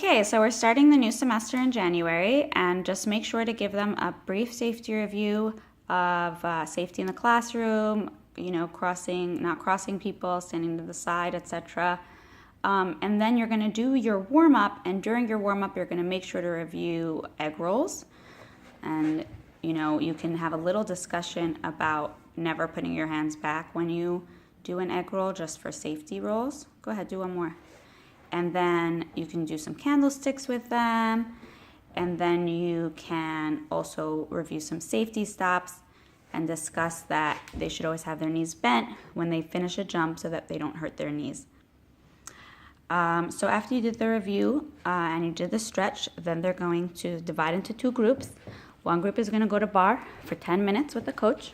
Okay, so we're starting the new semester in January, and just make sure to give them a brief safety review of safety in the classroom, not crossing people, standing to the side, etc. And then you're going to do your warm-up, and during your warm-up, you're going to make sure to review egg rolls. And, you can have a little discussion about never putting your hands back when you do an egg roll, just for safety rolls. Go ahead, do one more. And then you can do some candlesticks with them. And then you can also review some safety stops and discuss that they should always have their knees bent when they finish a jump so that they don't hurt their knees. So after you did the review and you did the stretch, then they're going to divide into two groups. One group is going to go to bar for 10 minutes with the coach.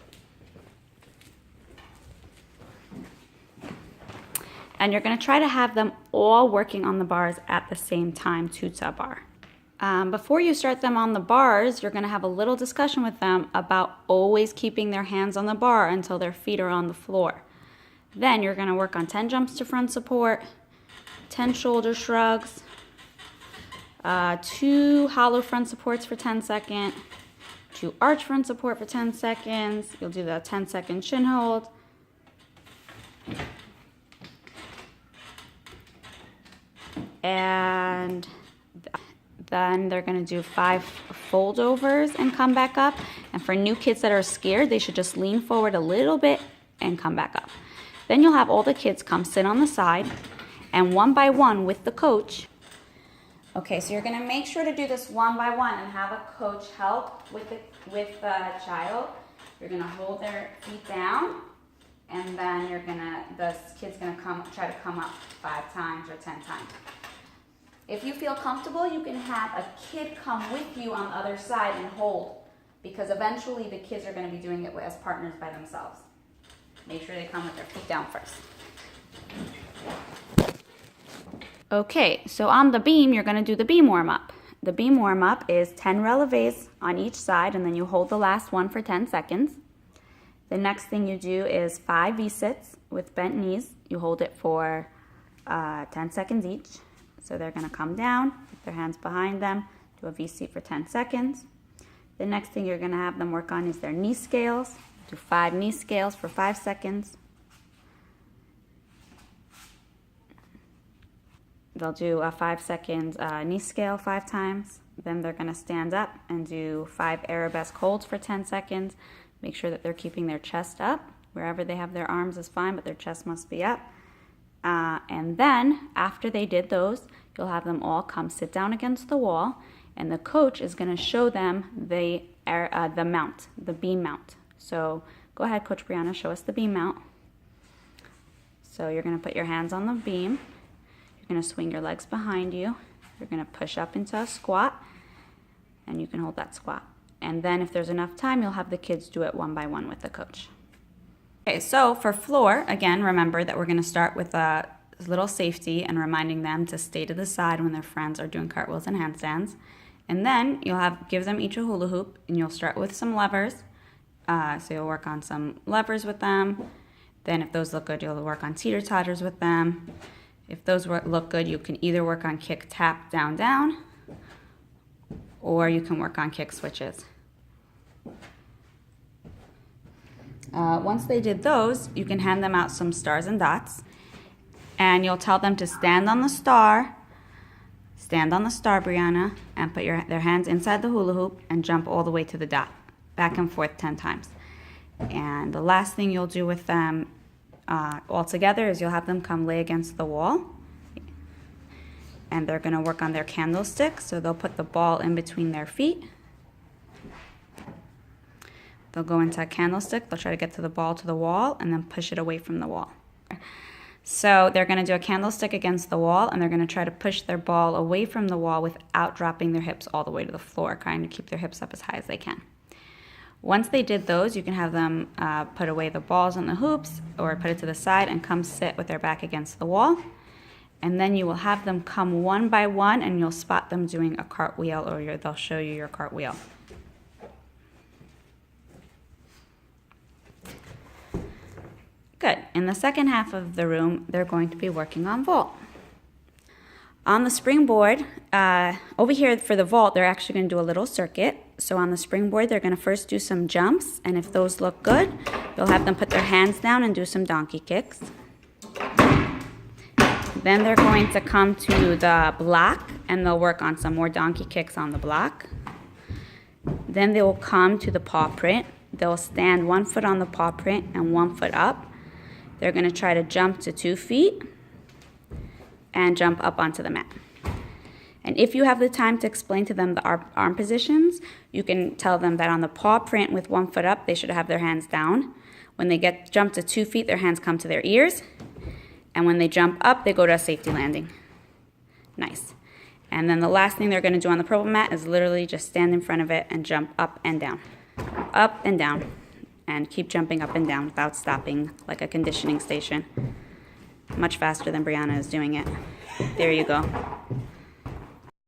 And you're going to try to have them all working on the bars at the same time, two to a bar. Before you start them on the bars, you're going to have a little discussion with them about always keeping their hands on the bar until their feet are on the floor. Then you're going to work on 10 jumps to front support, 10 shoulder shrugs, 2 hollow front supports for 10 seconds, 2 arch front support for 10 seconds. You'll do the 10-second shin hold. And then they're going to do 5 foldovers and come back up. And for new kids that are scared, they should just lean forward a little bit and come back up. Then you'll have all the kids come sit on the side, and one by one with the coach. Okay, so you're going to make sure to do this one by one and have a coach help with the child. You're going to hold their feet down, and then the kid's going to try to come up 5 times or 10 times. If you feel comfortable, you can have a kid come with you on the other side and hold, because eventually the kids are going to be doing it as partners by themselves. Make sure they come with their feet down first. Okay, so on the beam, you're going to do the beam warm-up. The beam warm-up is 10 releves on each side, and then you hold the last one for 10 seconds. The next thing you do is 5 V-sits with bent knees. You hold it for 10 seconds each. So they're going to come down, with their hands behind them, do a V-sit for 10 seconds. The next thing you're going to have them work on is their knee scales. Do 5 knee scales for 5 seconds. They'll do a 5 seconds knee scale 5 times. Then they're going to stand up and do 5 arabesque holds for 10 seconds. Make sure that they're keeping their chest up. Wherever they have their arms is fine, but their chest must be up. And then, after they did those, you'll have them all come sit down against the wall, and the coach is going to show them the mount, the beam mount. So go ahead, Coach Brianna, show us the beam mount. So you're going to put your hands on the beam. You're going to swing your legs behind you. You're going to push up into a squat, and you can hold that squat. And then if there's enough time, you'll have the kids do it one by one with the coach. Okay, so for floor, again, remember that we're going to start with a little safety and reminding them to stay to the side when their friends are doing cartwheels and handstands. And then you'll give them each a hula hoop, and you'll start with some levers. So you'll work on some levers with them. Then if those look good, you'll work on teeter-totters with them. If those look good, you can either work on kick, tap, down, down, or you can work on kick switches. Once they did those, you can hand them out some stars and dots, and you'll tell them to stand on the star, Brianna, and put their hands inside the hula hoop and jump all the way to the dot, back and forth 10 times. And the last thing you'll do with them all together is you'll have them come lay against the wall, and they're going to work on their candlestick, so they'll put the ball in between their feet. They'll go into a candlestick, they'll try to get to the ball to the wall, and then push it away from the wall. So they're going to do a candlestick against the wall, and they're going to try to push their ball away from the wall without dropping their hips all the way to the floor, trying to keep their hips up as high as they can. Once they did those, you can have them put away the balls on the hoops, or put it to the side and come sit with their back against the wall. And then you will have them come one by one, and you'll spot them doing a cartwheel, or they'll show you your cartwheel. Good. In the second half of the room, they're going to be working on vault. On the springboard, over here for the vault, they're actually going to do a little circuit. So on the springboard, they're going to first do some jumps, and if those look good, you'll have them put their hands down and do some donkey kicks. Then they're going to come to the block, and they'll work on some more donkey kicks on the block. Then they will come to the paw print. They'll stand 1 foot on the paw print and 1 foot up. They're going to try to jump to 2 feet and jump up onto the mat. And if you have the time to explain to them the arm positions, you can tell them that on the paw print with 1 foot up, they should have their hands down. When they jump to 2 feet, their hands come to their ears. And when they jump up, they go to a safety landing. Nice. And then the last thing they're going to do on the purple mat is literally just stand in front of it and jump up and down, and keep jumping up and down without stopping, like a conditioning station. Much faster than Brianna is doing it. There you go.